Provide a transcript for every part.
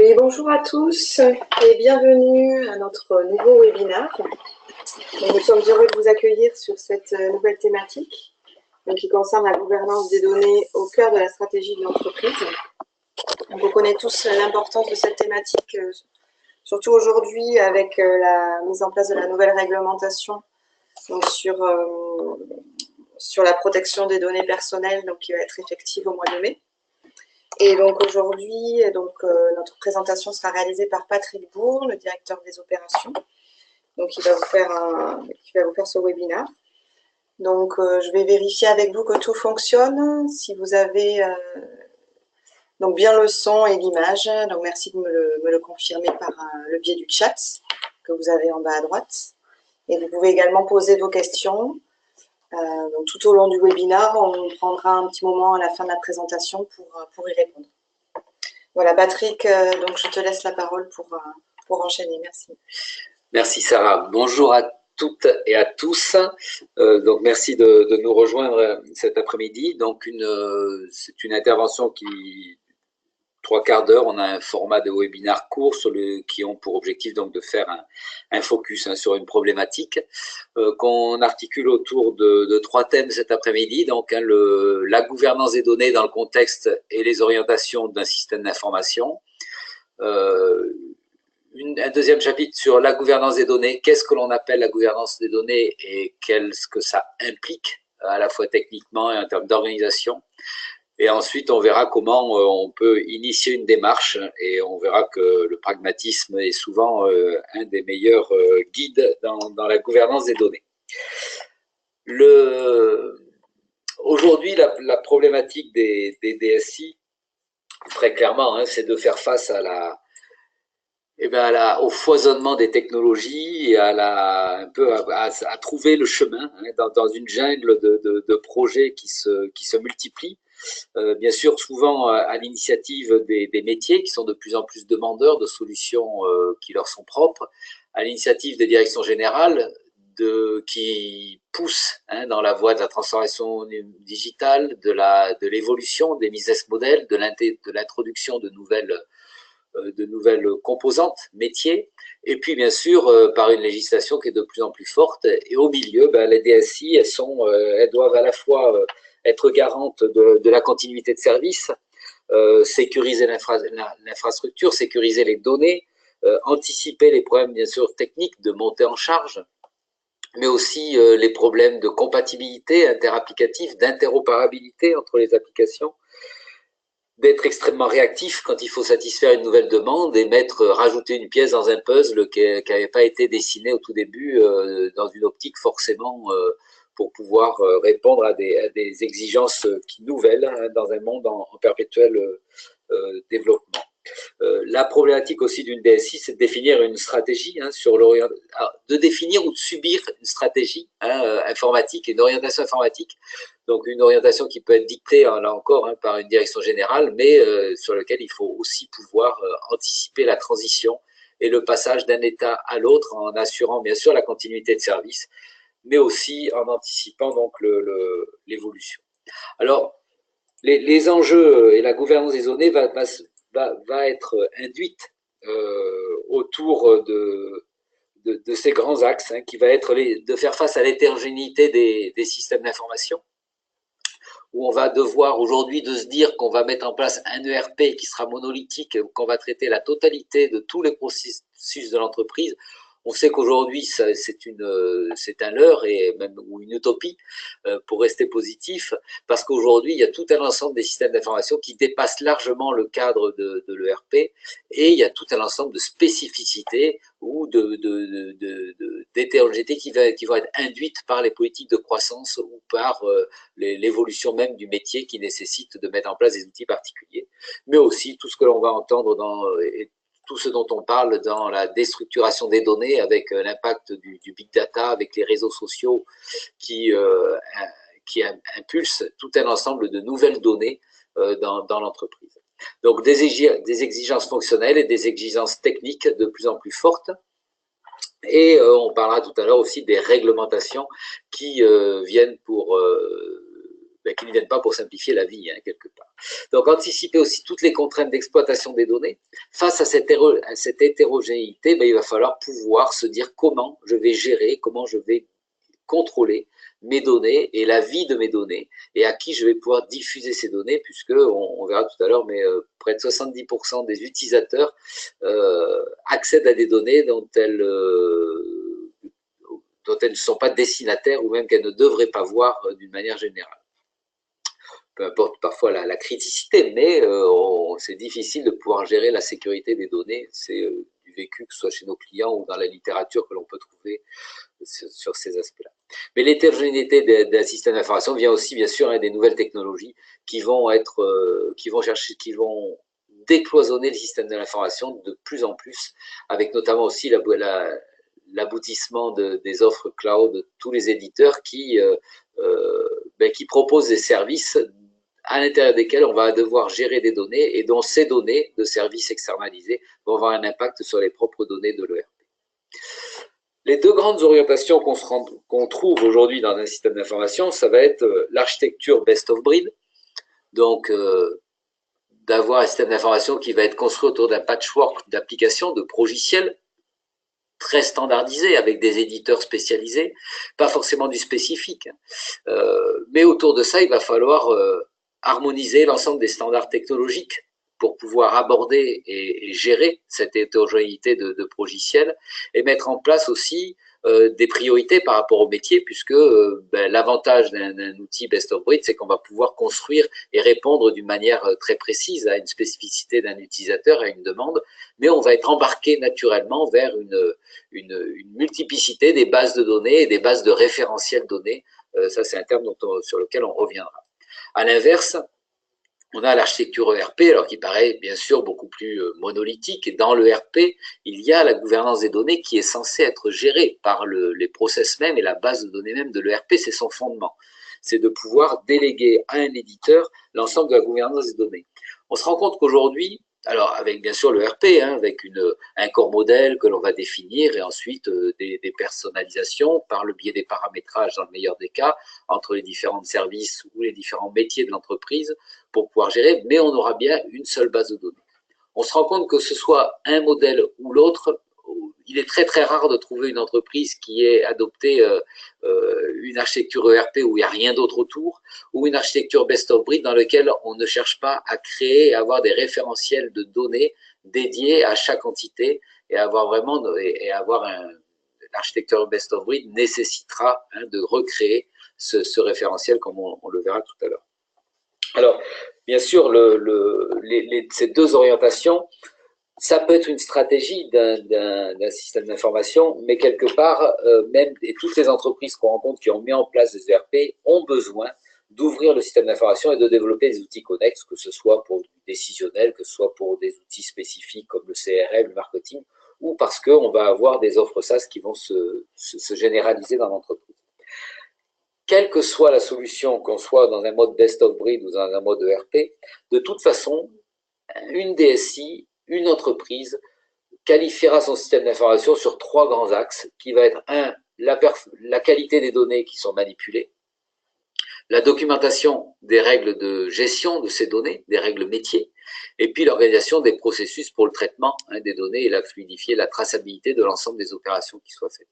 Oui, bonjour à tous et bienvenue à notre nouveau webinaire. Nous sommes heureux de vous accueillir sur cette nouvelle thématique qui concerne la gouvernance des données au cœur de la stratégie de l'entreprise. On connaît tous l'importance de cette thématique, surtout aujourd'hui avec la mise en place de la nouvelle réglementation donc sur la protection des données personnelles qui va être effective au mois de mai. Et donc aujourd'hui, notre présentation sera réalisée par Patrick Bourg, le directeur des opérations. Donc il va vous faire ce webinaire. Donc je vais vérifier avec vous que tout fonctionne. Si vous avez donc bien le son et l'image, donc merci de me le confirmer par le biais du chat que vous avez en bas à droite. Et vous pouvez également poser vos questions. Donc tout au long du webinaire, on prendra un petit moment à la fin de la présentation pour y répondre. Voilà, Patrick, donc je te laisse la parole pour enchaîner. Merci. Merci Sarah. Bonjour à toutes et à tous. Donc merci de nous rejoindre cet après-midi. Donc c'est une intervention qui 3/4 d'heure. On a un format de webinaire court qui ont pour objectif donc de faire un focus sur une problématique qu'on articule autour de 3 thèmes cet après-midi. Donc la gouvernance des données dans le contexte et les orientations d'un système d'information. Un deuxième chapitre sur la gouvernance des données. Qu'est-ce que l'on appelle la gouvernance des données et qu'est-ce que ça implique à la fois techniquement et en termes d'organisation. Et ensuite, on verra comment on peut initier une démarche et on verra que le pragmatisme est souvent un des meilleurs guides dans la gouvernance des données. Aujourd'hui, la problématique des DSI, très clairement, c'est de faire face au foisonnement des technologies et à trouver le chemin dans une jungle de projets qui se multiplient. Bien sûr, souvent à l'initiative des métiers qui sont de plus en plus demandeurs de solutions qui leur sont propres, à l'initiative des directions générales qui poussent dans la voie de la transformation digitale, de l'évolution des business models, de l'introduction de nouvelles composantes métiers, et puis bien sûr par une législation qui est de plus en plus forte. Et au milieu, les DSI, elles doivent à la fois être garantes de la continuité de service, sécuriser l'infrastructure, sécuriser les données, anticiper les problèmes bien sûr techniques de montée en charge, mais aussi les problèmes de compatibilité interapplicative, d'interopérabilité entre les applications, d'être extrêmement réactif quand il faut satisfaire une nouvelle demande et rajouter une pièce dans un puzzle qui n'avait pas été dessiné au tout début dans une optique forcément pour pouvoir répondre à des exigences nouvelles dans un monde en perpétuel développement. La problématique aussi d'une DSI, c'est de définir une stratégie de définir ou de subir une stratégie informatique, une orientation informatique. Donc une orientation qui peut être dictée, là encore, par une direction générale, mais sur laquelle il faut aussi pouvoir anticiper la transition et le passage d'un état à l'autre en assurant bien sûr la continuité de service, mais aussi en anticipant donc l'évolution. Alors, les enjeux et la gouvernance des données va être induite autour de ces grands axes, qui va être de faire face à l'hétérogénéité des systèmes d'information, où on va devoir aujourd'hui de se dire qu'on va mettre en place un ERP qui sera monolithique, qu'on va traiter la totalité de tous les processus de l'entreprise. On sait qu'aujourd'hui, c'est un leurre ou une utopie pour rester positif, parce qu'aujourd'hui, il y a tout un ensemble des systèmes d'information qui dépassent largement le cadre de l'ERP, et il y a tout un ensemble de spécificités ou d'hétérogénéité qui vont être induites par les politiques de croissance ou par l'évolution même du métier qui nécessite de mettre en place des outils particuliers, mais aussi tout ce que l'on va entendre tout ce dont on parle dans la déstructuration des données avec l'impact du big data, avec les réseaux sociaux qui impulsent tout un ensemble de nouvelles données dans l'entreprise. Donc des exigences fonctionnelles et des exigences techniques de plus en plus fortes. Et on parlera tout à l'heure aussi des réglementations qui ne viennent pas pour simplifier la vie, quelque part. Donc, anticiper aussi toutes les contraintes d'exploitation des données. Face à cette hétérogénéité, il va falloir pouvoir se dire comment je vais gérer, comment je vais contrôler mes données et la vie de mes données et à qui je vais pouvoir diffuser ces données, puisque on verra tout à l'heure, mais près de 70% des utilisateurs accèdent à des données dont elles ne sont pas destinataires ou même qu'elles ne devraient pas voir d'une manière générale. Peu importe parfois la criticité, mais c'est difficile de pouvoir gérer la sécurité des données. C'est du vécu, que ce soit chez nos clients ou dans la littérature que l'on peut trouver sur ces aspects-là. Mais l'hétérogénéité d'un système d'information vient aussi, bien sûr, des nouvelles technologies qui vont décloisonner le système de l'information de plus en plus, avec notamment aussi l'aboutissement des offres cloud de tous les éditeurs qui proposent des services à l'intérieur desquels on va devoir gérer des données et dont ces données de services externalisés vont avoir un impact sur les propres données de l'ERP. Les deux grandes orientations qu'on trouve aujourd'hui dans un système d'information, ça va être l'architecture best of breed, donc d'avoir un système d'information qui va être construit autour d'un patchwork d'applications, de progiciels, très standardisés, avec des éditeurs spécialisés, pas forcément du spécifique, mais autour de ça, il va falloir harmoniser l'ensemble des standards technologiques pour pouvoir aborder et gérer cette hétérogénéité de progiciels et mettre en place aussi des priorités par rapport au métier, puisque l'avantage d'un outil best of breed, c'est qu'on va pouvoir construire et répondre d'une manière très précise à une spécificité d'un utilisateur, à une demande, mais on va être embarqué naturellement vers une multiplicité des bases de données et des bases de référentiels données. Ça, c'est un terme sur lequel on reviendra. À l'inverse, on a l'architecture ERP, alors qui paraît bien sûr beaucoup plus monolithique. Et dans l'ERP, il y a la gouvernance des données qui est censée être gérée par les process même et la base de données même de l'ERP, c'est son fondement. C'est de pouvoir déléguer à un éditeur l'ensemble de la gouvernance des données. On se rend compte qu'aujourd'hui, alors avec bien sûr le RP, avec un corps modèle que l'on va définir et ensuite des personnalisations par le biais des paramétrages dans le meilleur des cas entre les différents services ou les différents métiers de l'entreprise pour pouvoir gérer, mais on aura bien une seule base de données. On se rend compte que ce soit un modèle ou l'autre, il est très très rare de trouver une entreprise qui ait adopté une architecture ERP où il n'y a rien d'autre autour, ou une architecture best of breed dans laquelle on ne cherche pas à créer, à avoir des référentiels de données dédiés à chaque entité et avoir vraiment l'architecture best of breed nécessitera de recréer ce référentiel comme on le verra tout à l'heure. Alors, bien sûr, ces deux orientations, ça peut être une stratégie d'un système d'information, mais quelque part, même et toutes les entreprises qu'on rencontre qui ont mis en place des ERP ont besoin d'ouvrir le système d'information et de développer des outils connexes, que ce soit pour du décisionnel, que ce soit pour des outils spécifiques comme le CRM, le marketing, ou parce qu'on va avoir des offres SaaS qui vont se généraliser dans l'entreprise. Quelle que soit la solution, qu'on soit dans un mode best of breed ou dans un mode ERP, de toute façon, une DSI, une entreprise, qualifiera son système d'information sur trois grands axes, qui va être la qualité des données qui sont manipulées, la documentation des règles de gestion de ces données, des règles métiers, et puis l'organisation des processus pour le traitement des données et la fluidifier, la traçabilité de l'ensemble des opérations qui soient faites.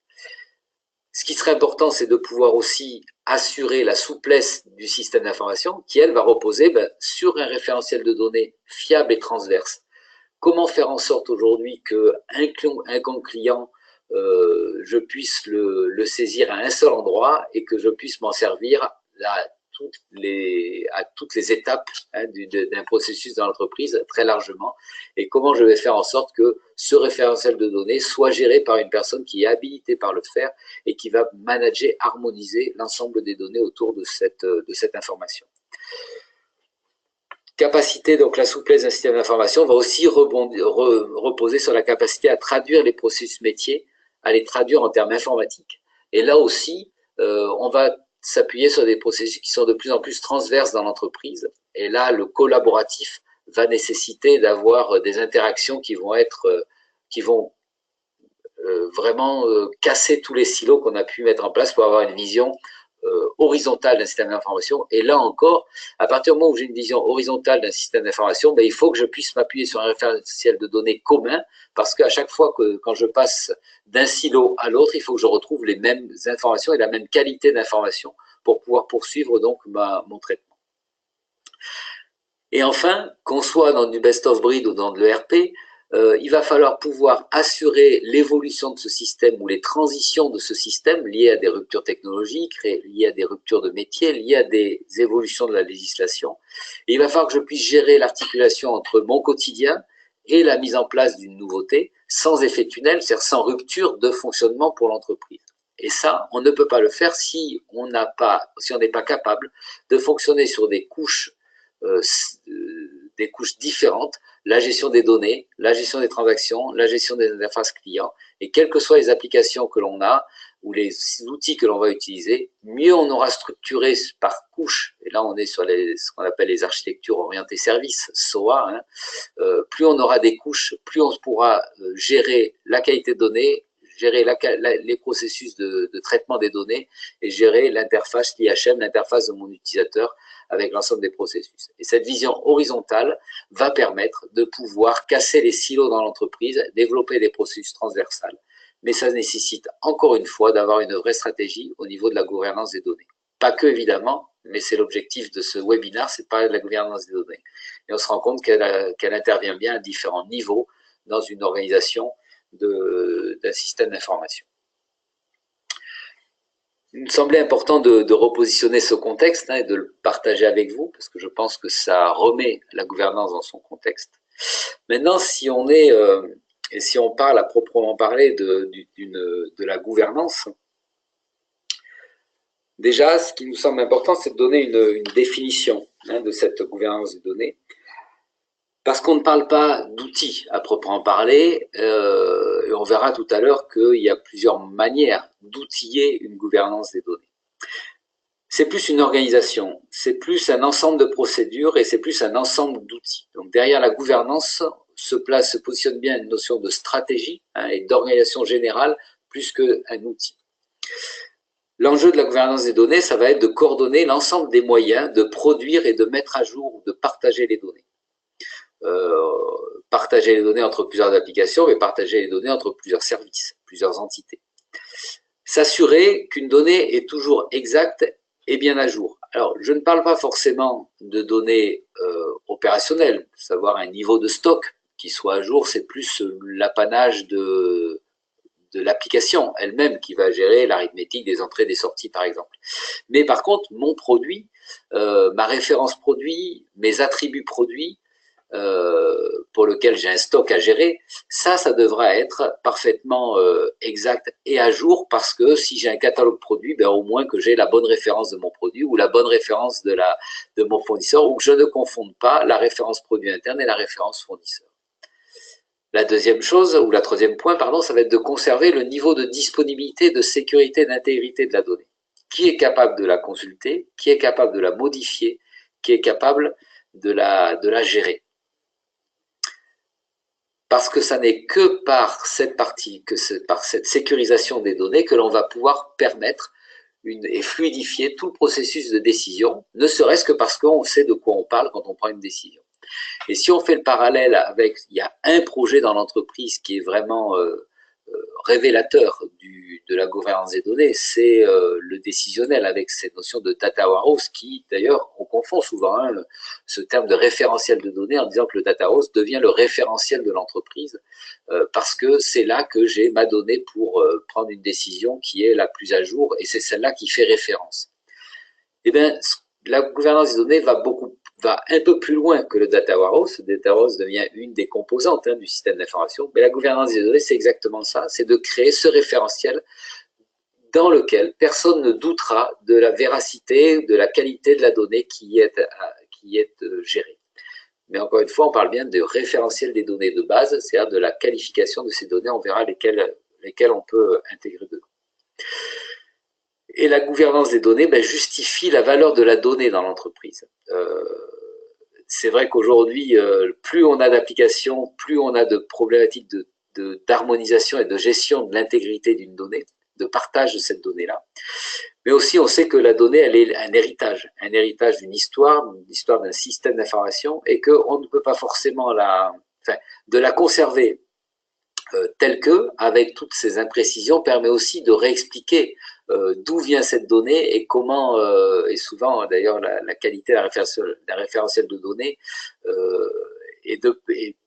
Ce qui serait important, c'est de pouvoir aussi assurer la souplesse du système d'information qui, elle, va reposer sur un référentiel de données fiable et transverse. Comment faire en sorte aujourd'hui qu'un compte client, je puisse le saisir à un seul endroit et que je puisse m'en servir à toutes les étapes d'un processus dans l'entreprise très largement, et comment je vais faire en sorte que ce référentiel de données soit géré par une personne qui est habilitée par le faire et qui va manager, harmoniser l'ensemble des données autour de cette information. Capacité, donc la souplesse d'un système d'information va aussi reposer sur la capacité à traduire les processus métiers, à les traduire en termes informatiques. Et là aussi, on va s'appuyer sur des processus qui sont de plus en plus transverses dans l'entreprise. Et là, le collaboratif va nécessiter d'avoir des interactions qui vont vraiment casser tous les silos qu'on a pu mettre en place pour avoir une vision horizontale d'un système d'information. Et là encore, à partir du moment où j'ai une vision horizontale d'un système d'information, ben, il faut que je puisse m'appuyer sur un référentiel de données commun, parce qu'à chaque fois que quand je passe d'un silo à l'autre, il faut que je retrouve les mêmes informations et la même qualité d'information pour pouvoir poursuivre donc mon traitement. Et enfin, qu'on soit dans du best-of-breed ou dans de l'ERP, il va falloir pouvoir assurer l'évolution de ce système ou les transitions de ce système liées à des ruptures technologiques, liées à des ruptures de métier, liées à des évolutions de la législation. Et il va falloir que je puisse gérer l'articulation entre mon quotidien et la mise en place d'une nouveauté sans effet tunnel, c'est-à-dire sans rupture de fonctionnement pour l'entreprise. Et ça, on ne peut pas le faire si on n'est pas capable de fonctionner sur des couches différentes, la gestion des données, la gestion des transactions, la gestion des interfaces clients, et quelles que soient les applications que l'on a ou les outils que l'on va utiliser, mieux on aura structuré par couche, et là on est sur ce qu'on appelle les architectures orientées services, SOA, plus on aura des couches, plus on pourra gérer la qualité de données, gérer les processus de traitement des données et gérer l'interface l'IHM, l'interface de mon utilisateur avec l'ensemble des processus. Et cette vision horizontale va permettre de pouvoir casser les silos dans l'entreprise, développer des processus transversales. Mais ça nécessite encore une fois d'avoir une vraie stratégie au niveau de la gouvernance des données. Pas que évidemment, mais c'est l'objectif de ce webinaire, c'est de parler de la gouvernance des données. Et on se rend compte qu'elle intervient bien à différents niveaux dans une organisation d'un système d'information. Il me semblait important de repositionner ce contexte et de le partager avec vous, parce que je pense que ça remet la gouvernance dans son contexte. Maintenant, si on parle à proprement parler de la gouvernance, déjà, ce qui nous semble important, c'est de donner une définition de cette gouvernance des données. Parce qu'on ne parle pas d'outils à proprement parler, et on verra tout à l'heure qu'il y a plusieurs manières d'outiller une gouvernance des données. C'est plus une organisation, c'est plus un ensemble de procédures et c'est plus un ensemble d'outils. Donc derrière la gouvernance se positionne bien une notion de stratégie et d'organisation générale plus qu'un outil. L'enjeu de la gouvernance des données, ça va être de coordonner l'ensemble des moyens de produire et de mettre à jour ou de partager les données. Partager les données entre plusieurs applications, mais partager les données entre plusieurs services, plusieurs entités. S'assurer qu'une donnée est toujours exacte et bien à jour. Alors, je ne parle pas forcément de données opérationnelles, savoir un niveau de stock qui soit à jour, c'est plus l'apanage de l'application elle-même qui va gérer l'arithmétique des entrées et des sorties, par exemple. Mais par contre, mon produit, ma référence produit, mes attributs produits, pour lequel j'ai un stock à gérer, ça devra être parfaitement exact et à jour, parce que si j'ai un catalogue produit, ben au moins que j'ai la bonne référence de mon produit ou la bonne référence de mon fournisseur, ou que je ne confonde pas la référence produit interne et la référence fournisseur. La deuxième chose, ou la troisième point, pardon, ça va être de conserver le niveau de disponibilité, de sécurité et d'intégrité de la donnée. Qui est capable de la consulter, qui est capable de la modifier, qui est capable de la gérer. Parce que ça n'est que par cette partie, par cette sécurisation des données que l'on va pouvoir permettre et fluidifier tout le processus de décision, ne serait-ce que parce qu'on sait de quoi on parle quand on prend une décision. Et si on fait le parallèle avec, il y a un projet dans l'entreprise qui est vraiment révélateur de la gouvernance des données, c'est le décisionnel avec cette notion de data warehouse qui, d'ailleurs, on confond souvent ce terme de référentiel de données en disant que le data warehouse devient le référentiel de l'entreprise parce que c'est là que j'ai ma donnée pour prendre une décision qui est la plus à jour et c'est celle-là qui fait référence. Eh bien, la gouvernance des données va un peu plus loin que le data warehouse. Le data warehouse devient une des composantes du système d'information. Mais la gouvernance des données, c'est exactement ça. C'est de créer ce référentiel dans lequel personne ne doutera de la véracité, de la qualité de la donnée qui est gérée. Mais encore une fois, on parle bien de référentiel des données de base, c'est-à-dire de la qualification de ces données. On verra lesquelles on peut intégrer dedans. Et la gouvernance des données justifie la valeur de la donnée dans l'entreprise. C'est vrai qu'aujourd'hui, plus on a d'applications, plus on a de problématiques d'harmonisation et de gestion de l'intégrité d'une donnée. de partage de cette donnée-là. Mais aussi, on sait que la donnée, elle est un héritage d'une histoire, l'histoire d'un système d'information, et qu'on ne peut pas forcément de la conserver telle que, avec toutes ces imprécisions, permet aussi de réexpliquer d'où vient cette donnée et comment, et souvent d'ailleurs la qualité d'un référentiel de données est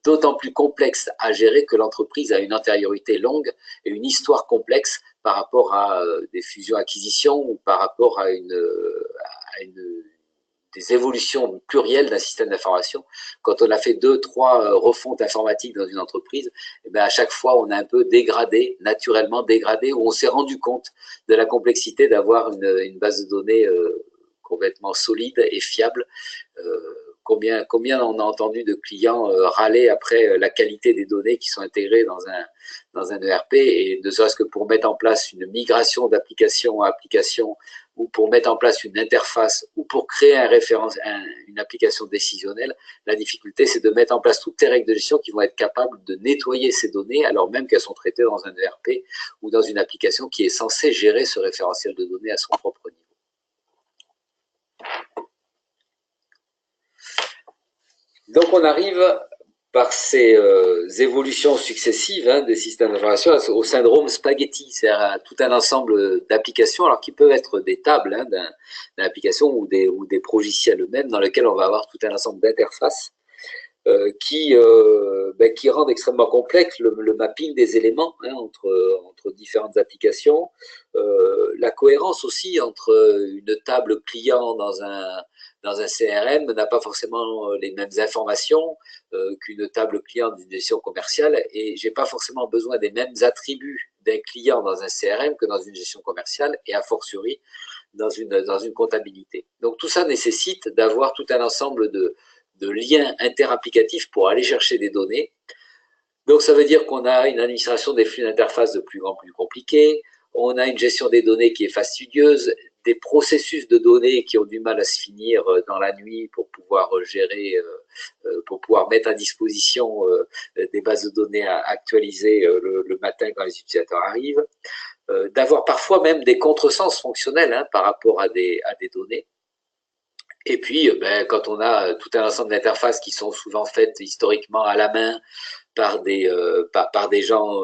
d'autant plus complexe à gérer que l'entreprise a une antériorité longue et une histoire complexe par rapport à des fusions-acquisitions ou par rapport à des évolutions plurielles d'un système d'information. Quand on a fait 2, 3 refontes informatiques dans une entreprise, et bien à chaque fois, on a un peu dégradé, naturellement dégradé, où on s'est rendu compte de la complexité d'avoir une base de données complètement solide et fiable. Combien on a entendu de clients râler après la qualité des données qui sont intégrées dans un ERP, et ne serait-ce que pour mettre en place une migration d'application à application, ou pour mettre en place une interface, ou pour créer une application décisionnelle, la difficulté, c'est de mettre en place toutes ces règles de gestion qui vont être capables de nettoyer ces données, alors même qu'elles sont traitées dans un ERP ou dans une application qui est censée gérer ce référentiel de données à son propre niveau. Donc on arrive par ces évolutions successives des systèmes d'information au syndrome spaghetti, c'est-à-dire tout un ensemble d'applications, alors qui peuvent être des tables d'une application ou des progiciels eux-mêmes, dans lesquels on va avoir tout un ensemble d'interfaces qui rendent extrêmement complexe le mapping des éléments entre différentes applications, la cohérence aussi entre une table client dans un CRM n'a pas forcément les mêmes informations qu'une table client d'une gestion commerciale, et j'ai pas forcément besoin des mêmes attributs d'un client dans un CRM que dans une gestion commerciale, et a fortiori dans une comptabilité. Donc tout ça nécessite d'avoir tout un ensemble de liens interapplicatifs pour aller chercher des données. Donc ça veut dire qu'on a une administration des flux d'interface de plus en plus compliquée, on a une gestion des données qui est fastidieuse, des processus de données qui ont du mal à se finir dans la nuit pour pouvoir gérer, pour pouvoir mettre à disposition des bases de données actualisées le matin quand les utilisateurs arrivent, d'avoir parfois même des contresens fonctionnels par rapport à des données. Et puis, quand on a tout un ensemble d'interfaces qui sont souvent faites historiquement à la main par des gens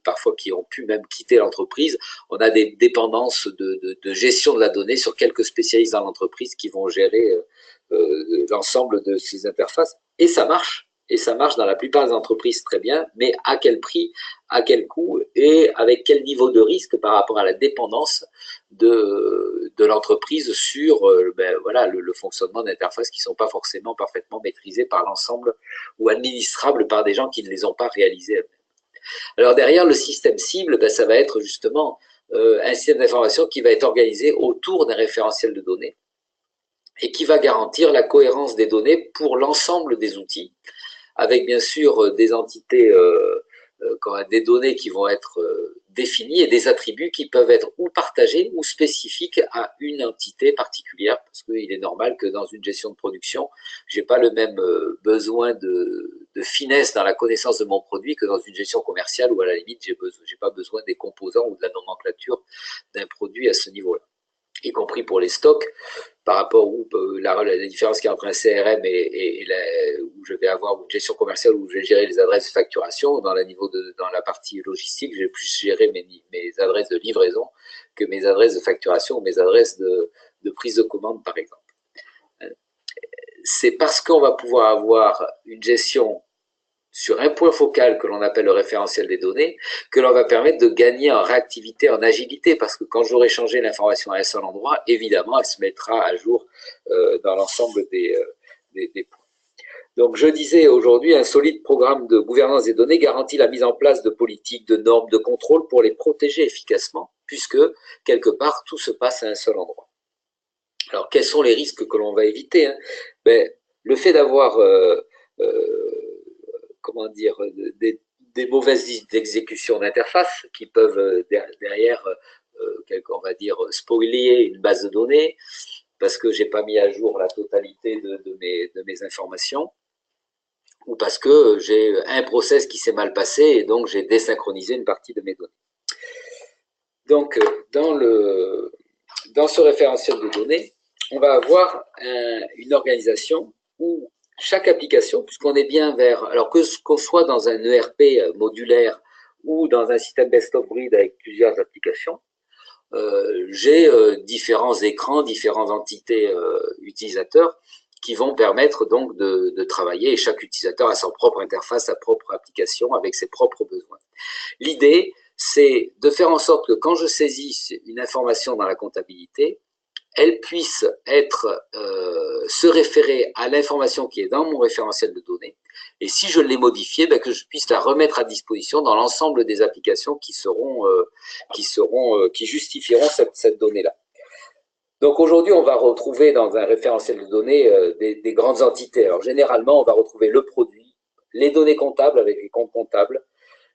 parfois qui ont pu même quitter l'entreprise, on a des dépendances de gestion de la donnée sur quelques spécialistes dans l'entreprise qui vont gérer l'ensemble de ces interfaces. Et ça marche. Et ça marche dans la plupart des entreprises très bien, mais à quel prix, à quel coût et avec quel niveau de risque par rapport à la dépendance de l'entreprise sur le fonctionnement d'interfaces qui ne sont pas forcément parfaitement maîtrisées par l'ensemble ou administrables par des gens qui ne les ont pas réalisées. Alors derrière, le système cible, ça va être justement un système d'information qui va être organisé autour d'un référentiel de données et qui va garantir la cohérence des données pour l'ensemble des outils, avec bien sûr des entités, des données qui vont être définies et des attributs qui peuvent être ou partagés ou spécifiques à une entité particulière, parce qu'il est normal que dans une gestion de production, je n'ai pas le même besoin de finesse dans la connaissance de mon produit que dans une gestion commerciale où à la limite, j'ai pas besoin des composants ou de la nomenclature d'un produit à ce niveau-là, y compris pour les stocks, par rapport où la différence qu'il y a entre un CRM où je vais avoir une gestion commerciale où je vais gérer les adresses de facturation, dans la partie logistique, je vais plus gérer mes adresses de livraison que mes adresses de facturation ou mes adresses de prise de commande, par exemple. C'est parce qu'on va pouvoir avoir une gestion sur un point focal que l'on appelle le référentiel des données, que l'on va permettre de gagner en réactivité, en agilité, parce que quand j'aurai changé l'information à un seul endroit, évidemment, elle se mettra à jour dans l'ensemble des points. Donc, je disais aujourd'hui, un solide programme de gouvernance des données garantit la mise en place de politiques, de normes, de contrôle pour les protéger efficacement, puisque, quelque part, tout se passe à un seul endroit. Alors, quels sont les risques que l'on va éviter le fait d'avoir des mauvaises exécutions d'interface qui peuvent derrière, on va dire, spoiler une base de données parce que j'ai pas mis à jour la totalité de mes informations, ou parce que j'ai un process qui s'est mal passé et donc j'ai désynchronisé une partie de mes données. Donc, dans ce référentiel de données, on va avoir une organisation où chaque application, puisqu'on est bien vers, alors qu'on soit dans un ERP modulaire ou dans un système best-of breed avec plusieurs applications, j'ai différents écrans, différentes entités utilisateurs qui vont permettre donc de travailler, et chaque utilisateur a sa propre interface, sa propre application avec ses propres besoins. L'idée, c'est de faire en sorte que quand je saisis une information dans la comptabilité, elle puisse se référer à l'information qui est dans mon référentiel de données. Et si je l'ai modifiée, que je puisse la remettre à disposition dans l'ensemble des applications qui justifieront cette donnée-là. Donc aujourd'hui, on va retrouver dans un référentiel de données des grandes entités. Alors généralement, on va retrouver le produit, les données comptables avec les comptes comptables,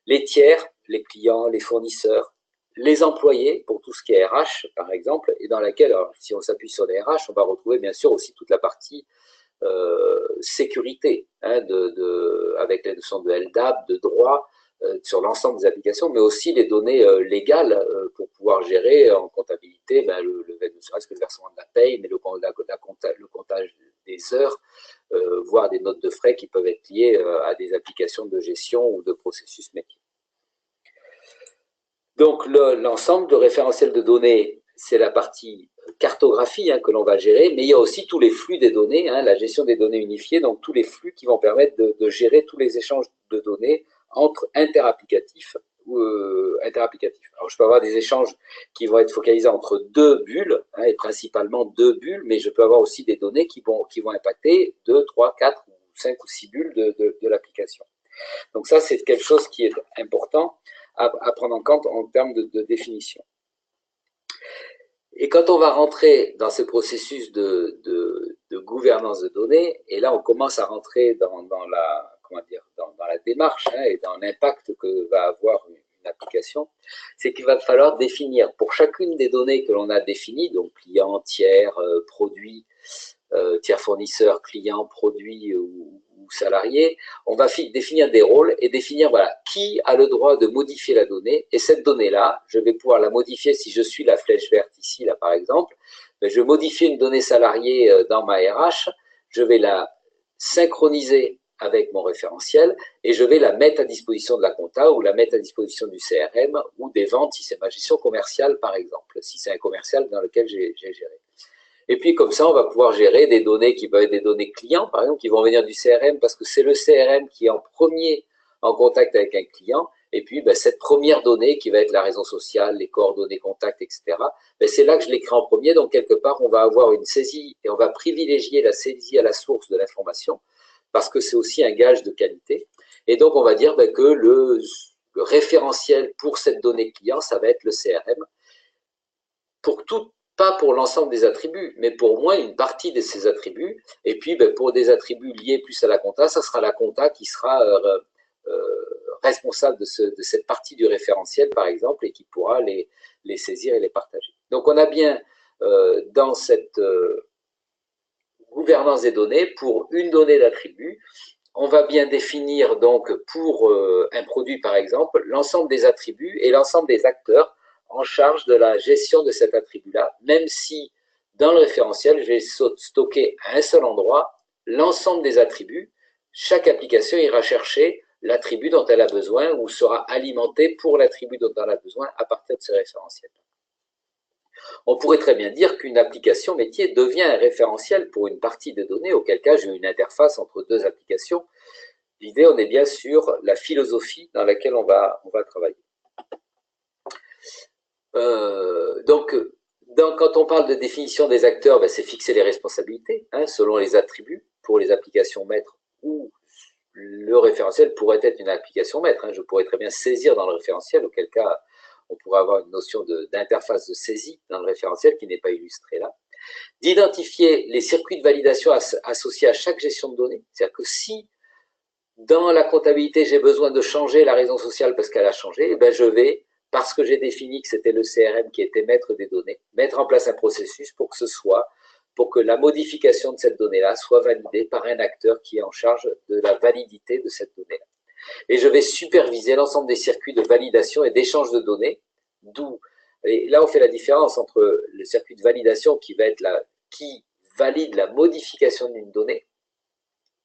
les tiers, les clients, les fournisseurs, les employés, pour tout ce qui est RH, par exemple, et dans laquelle, alors, si on s'appuie sur les RH, on va retrouver bien sûr aussi toute la partie sécurité, avec les notions de LDAP, de droit, sur l'ensemble des applications, mais aussi les données légales pour pouvoir gérer en comptabilité ne serait-ce que le versement de la paye, mais le comptage des heures, voire des notes de frais qui peuvent être liées à des applications de gestion ou de processus métier. Donc, l'ensemble de référentiels de données, c'est la partie cartographie que l'on va gérer, mais il y a aussi tous les flux des données, la gestion des données unifiées, donc tous les flux qui vont permettre de gérer tous les échanges de données entre interapplicatifs. Alors, je peux avoir des échanges qui vont être focalisés entre deux bulles, et principalement deux bulles, mais je peux avoir aussi des données qui vont impacter 2, 3, 4, 5 ou 6 bulles de l'application. Donc ça, c'est quelque chose qui est important à prendre en compte en termes de définition. Et quand on va rentrer dans ce processus de gouvernance de données, et là on commence à rentrer dans la démarche et dans l'impact que va avoir une application, c'est qu'il va falloir définir pour chacune des données que l'on a définies, donc client, tiers, produit, tiers fournisseur, client, produit ou salarié, on va définir des rôles et définir qui a le droit de modifier la donnée. Et cette donnée-là, je vais pouvoir la modifier si je suis la flèche verte ici, là par exemple. Je vais modifier une donnée salariée dans ma RH, je vais la synchroniser avec mon référentiel et je vais la mettre à disposition de la compta ou la mettre à disposition du CRM ou des ventes si c'est ma gestion commerciale par exemple, si c'est un commercial dans lequel j'ai géré. Et puis, comme ça, on va pouvoir gérer des données qui peuvent être des données clients, par exemple, qui vont venir du CRM, parce que c'est le CRM qui est en premier en contact avec un client. Et puis, cette première donnée qui va être la raison sociale, les coordonnées contacts, etc., c'est là que je l'écris en premier. Donc, quelque part, on va avoir une saisie et on va privilégier la saisie à la source de l'information, parce que c'est aussi un gage de qualité. Et donc, on va dire que le référentiel pour cette donnée client, ça va être le CRM. Pas pour l'ensemble des attributs, mais pour au moins une partie de ces attributs. Et puis, pour des attributs liés plus à la compta, ça sera la compta qui sera responsable de cette partie du référentiel, par exemple, et qui pourra les saisir et les partager. Donc, on a bien dans cette gouvernance des données, pour une donnée d'attribut, on va bien définir donc pour un produit, par exemple, l'ensemble des attributs et l'ensemble des acteurs en charge de la gestion de cet attribut-là, même si dans le référentiel, je vais stocker à un seul endroit l'ensemble des attributs. Chaque application ira chercher l'attribut dont elle a besoin ou sera alimentée pour l'attribut dont elle a besoin à partir de ce référentiel. On pourrait très bien dire qu'une application métier devient un référentiel pour une partie des données, auquel cas j'ai une interface entre deux applications. L'idée, on est bien sur la philosophie dans laquelle on va travailler. Donc, quand on parle de définition des acteurs, c'est fixer les responsabilités selon les attributs pour les applications maîtres ou le référentiel pourrait être une application maître. Je pourrais très bien saisir dans le référentiel, auquel cas on pourrait avoir une notion d'interface de saisie dans le référentiel qui n'est pas illustrée là. D'identifier les circuits de validation associés à chaque gestion de données. C'est-à-dire que si dans la comptabilité j'ai besoin de changer la raison sociale parce qu'elle a changé, je vais, parce que j'ai défini que c'était le CRM qui était maître des données, mettre en place un processus pour que la modification de cette donnée-là soit validée par un acteur qui est en charge de la validité de cette donnée-là. Et je vais superviser l'ensemble des circuits de validation et d'échange de données, d'où Et là, on fait la différence entre le circuit de validation qui valide la modification d'une donnée.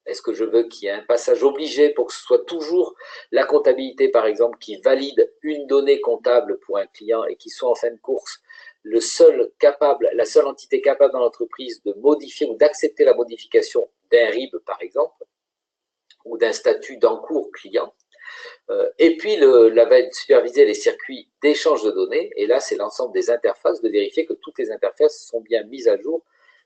Est-ce que je veux qu'il y ait un passage obligé pour que ce soit toujours la comptabilité, par exemple, qui valide une donnée comptable pour un client et qui soit en fin de course la seule entité capable dans l'entreprise de modifier ou d'accepter la modification d'un RIB, par exemple, ou d'un statut d'encours client. Et puis, superviser les circuits d'échange de données. Et là, c'est l'ensemble des interfaces, de vérifier que toutes les interfaces sont bien mises à jour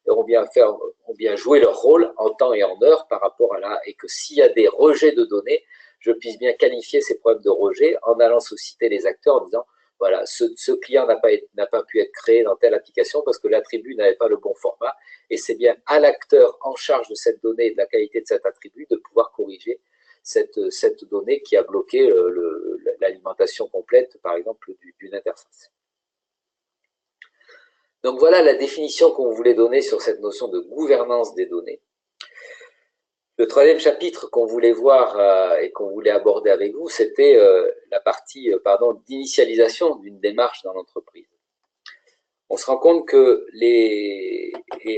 et ont bien joué leur rôle en temps et en heure par rapport à et que s'il y a des rejets de données, je puisse bien qualifier ces problèmes de rejet en allant solliciter les acteurs en disant, voilà, ce client n'a pas pu être créé dans telle application parce que l'attribut n'avait pas le bon format. Et c'est bien à l'acteur en charge de cette donnée et de la qualité de cet attribut de pouvoir corriger cette donnée qui a bloqué l'alimentation complète, par exemple, d'une interface. Donc voilà la définition qu'on voulait donner sur cette notion de gouvernance des données. Le troisième chapitre qu'on voulait voir et qu'on voulait aborder avec vous, c'était la partie d'initialisation d'une démarche dans l'entreprise. On se rend compte que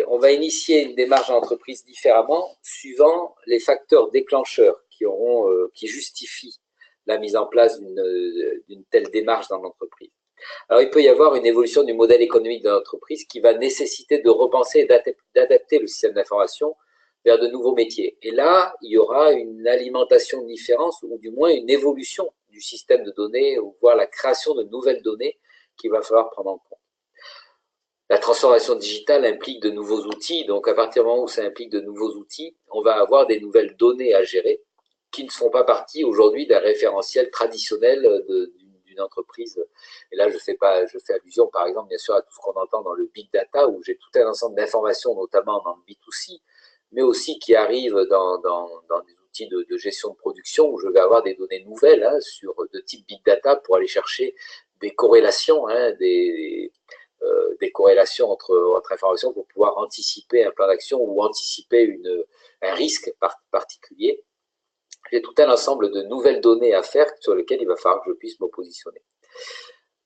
on va initier une démarche dans l'entreprise différemment suivant les facteurs déclencheurs qui justifient la mise en place d'une telle démarche dans l'entreprise. Alors, il peut y avoir une évolution du modèle économique de l'entreprise qui va nécessiter de repenser et d'adapter le système d'information vers de nouveaux métiers. Et là, il y aura une alimentation différente ou du moins une évolution du système de données, voire la création de nouvelles données qu'il va falloir prendre en compte. La transformation digitale implique de nouveaux outils, donc à partir du moment où ça implique de nouveaux outils, on va avoir des nouvelles données à gérer qui ne font pas partie aujourd'hui d'un référentiel traditionnel d'une entreprise. Et là, je fais allusion, par exemple, bien sûr, à tout ce qu'on entend dans le big data, où j'ai tout un ensemble d'informations, notamment dans le B2C, mais aussi qui arrivent dans des outils de gestion de production, où je vais avoir des données nouvelles de type big data pour aller chercher des corrélations, des corrélations entre informations pour pouvoir anticiper un plan d'action ou anticiper un risque particulier. J'ai tout un ensemble de nouvelles données à faire sur lesquelles il va falloir que je puisse me positionner.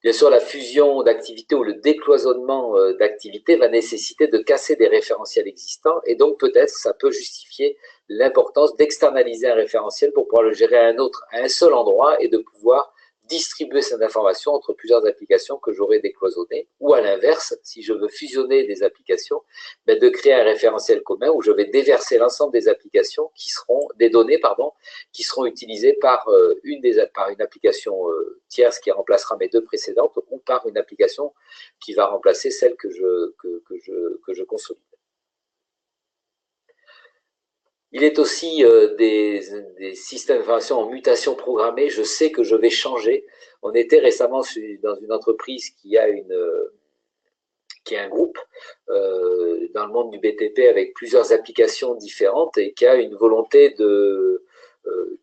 Bien sûr, la fusion d'activités ou le décloisonnement d'activités va nécessiter de casser des référentiels existants et donc peut-être ça peut justifier l'importance d'externaliser un référentiel pour pouvoir le gérer à un seul endroit et de pouvoir distribuer cette information entre plusieurs applications que j'aurai décloisonnées, ou à l'inverse, si je veux fusionner des applications, de créer un référentiel commun où je vais déverser l'ensemble des applications des données, qui seront utilisées par une application tierce qui remplacera mes deux précédentes, ou par une application qui va remplacer celle que je consolide. Il est aussi des systèmes d'information en mutation programmée. Je sais que je vais changer. On était récemment dans une entreprise qui a un groupe dans le monde du BTP avec plusieurs applications différentes et qui a une volonté de